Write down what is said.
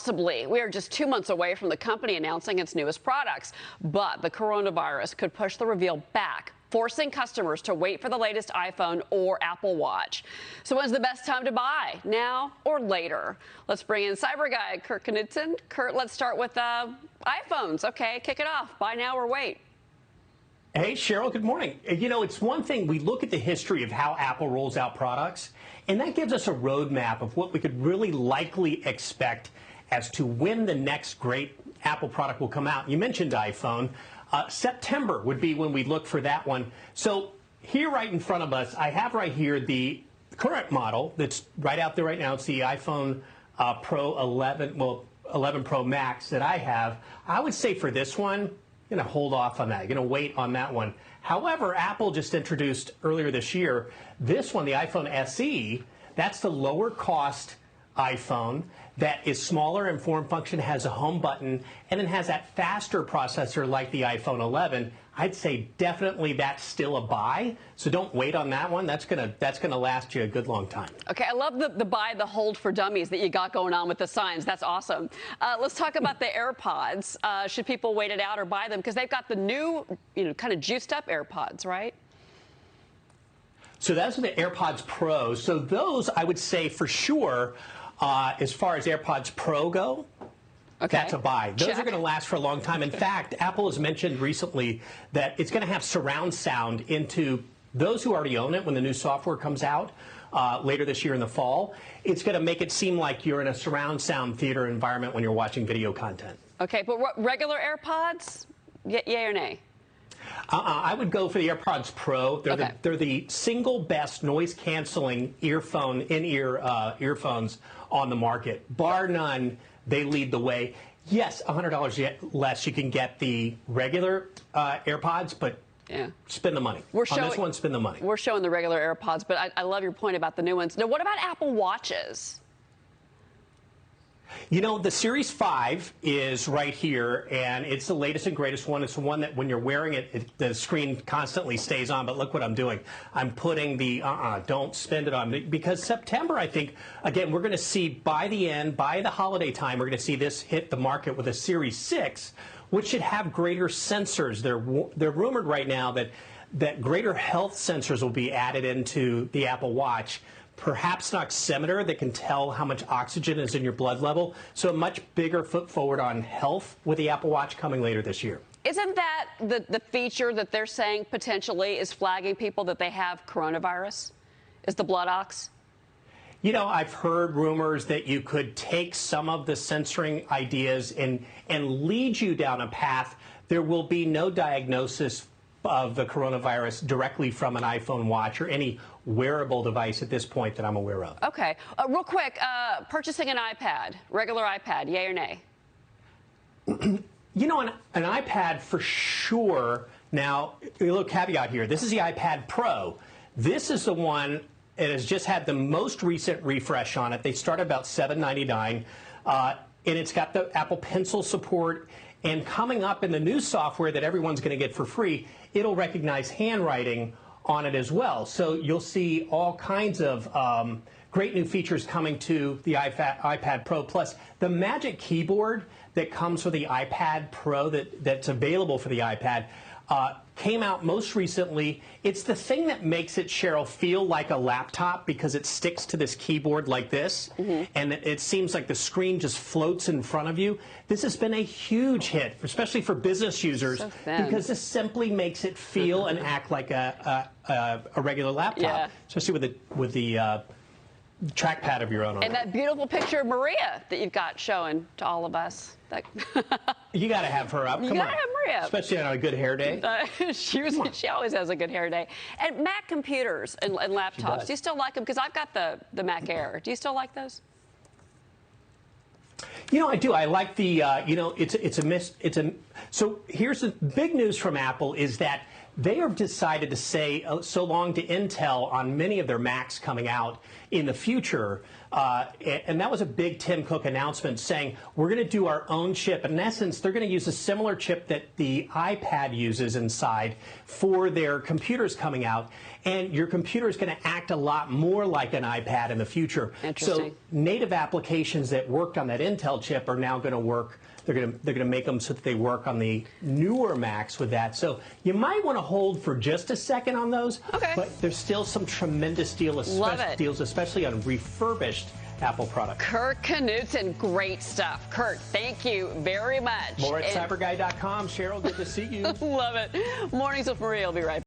Possibly. We are just 2 months away from the company announcing its newest products. But the coronavirus could push the reveal back, forcing customers to wait for the latest iPhone or Apple Watch. So when's the best time to buy? Now or later? Let's bring in cyber guy Kurt Knudsen. Kurt, let's start with iPhones. Okay, kick it off. Buy now or wait. Hey, Cheryl, good morning. You know, it's one thing, we look at the history of how Apple rolls out products, and that gives us a roadmap of what we could really likely expect as to when the next great Apple product will come out. You mentioned iPhone. September would be when we look for that one. So here right in front of us, I have right here the current model that's right out there right now. It's the iPhone Pro 11, well, 11 Pro Max that I have. I would say for this one, going to hold off on that. You're going to wait on that one. However, Apple just introduced earlier this year this one, the iPhone SE. That's the lower cost iPhone that is smaller in form function, has a home button, and then has that faster processor like the iPhone 11. I'd say definitely that's still a buy. So don't wait on that one. That's gonna last you a good long time. Okay, I love the buy, the hold for dummies that you got going on with the signs. That's awesome. Let's talk about the AirPods. Should people wait it out or buy them? Because they've got the new, kind of juiced up AirPods, right? So those are the AirPods Pro. So those, I would say for sure, as far as AirPods Pro go, okay, that's a buy. Those are going to last for a long time. In fact, Apple has mentioned recently that it's going to have surround sound into those who already own it when the new software comes out later this year in the fall. It's going to make it seem like you're in a surround sound theater environment when you're watching video content. Okay, but regular AirPods, yay or nay? I would go for the AirPods Pro. They're the single best noise-canceling in-ear earphones on the market. Bar none, they lead the way. Yes, $100 less, you can get the regular AirPods, but spend the money. On this one, spend the money. We're showing the regular AirPods, but I love your point about the new ones. Now, what about Apple Watches? You know, the Series 5 is right here, and it's the latest and greatest one. It's the one that when you're wearing it, the screen constantly stays on. But look what I'm doing. I'm putting the don't spend it on. Because September, I think, again, we're going to see by the holiday time, we're going to see this hit the market with a Series 6, which should have greater sensors. They're rumored right now that greater health sensors will be added into the Apple Watch. Perhaps an oximeter that can tell how much oxygen is in your blood level. So a much bigger foot forward on health with the Apple Watch coming later this year. Isn't that the feature that they're saying potentially is flagging people that they have coronavirus? Is the blood ox? You know, I've heard rumors that you could take some of the censoring ideas and lead you down a path. There will be no diagnosis of the coronavirus directly from an iPhone watch or any wearable device at this point that I'm aware of. Okay. Real quick, purchasing an iPad, regular iPad, yay or nay? You know, an iPad for sure. Now, a little caveat here. This is the iPad Pro. This is the one that has just had the most recent refresh on it. They start about $799, and it's got the Apple Pencil support. And coming up in the new software that everyone's going to get for free, it'll recognize handwriting on it as well. So you'll see all kinds of great new features coming to the iPad Pro. Plus, the Magic Keyboard that comes with the iPad Pro that's available for the iPad came out most recently. It's the thing that makes it, Cheryl, feel like a laptop because it sticks to this keyboard like this, and it seems like the screen just floats in front of you. This has been a huge hit, especially for business users, because this simply makes it feel and act like a regular laptop, especially with the trackpad of your own. And that beautiful picture of Maria that you've got showing to all of us. You got to have her up. You Come got on. to have Maria. Especially on a good hair day. She always has a good hair day. And Mac computers and laptops, do you still like them? Because I've got the Mac Air. Do you still like those? You know, I do. I like the, so here's the big news from Apple is that they have decided to say so long to Intel on many of their Macs coming out in the future And that was a big Tim Cook announcement saying, we're going to do our own chip. In essence, they're going to use a similar chip that the iPad uses inside for their computers coming out. And your computer is going to act a lot more like an iPad in the future. So native applications that worked on that Intel chip are now going to work. They're going to make them so that they work on the newer Macs with that. So you might want to hold for just a second on those. Okay. But there's still some tremendous deals, especially on refurbished Apple products. Kurt Knudsen, great stuff. Kurt, thank you very much. More at cyberguy.com. Cheryl, good to see you. Love it. Mornings with Maria will be right back.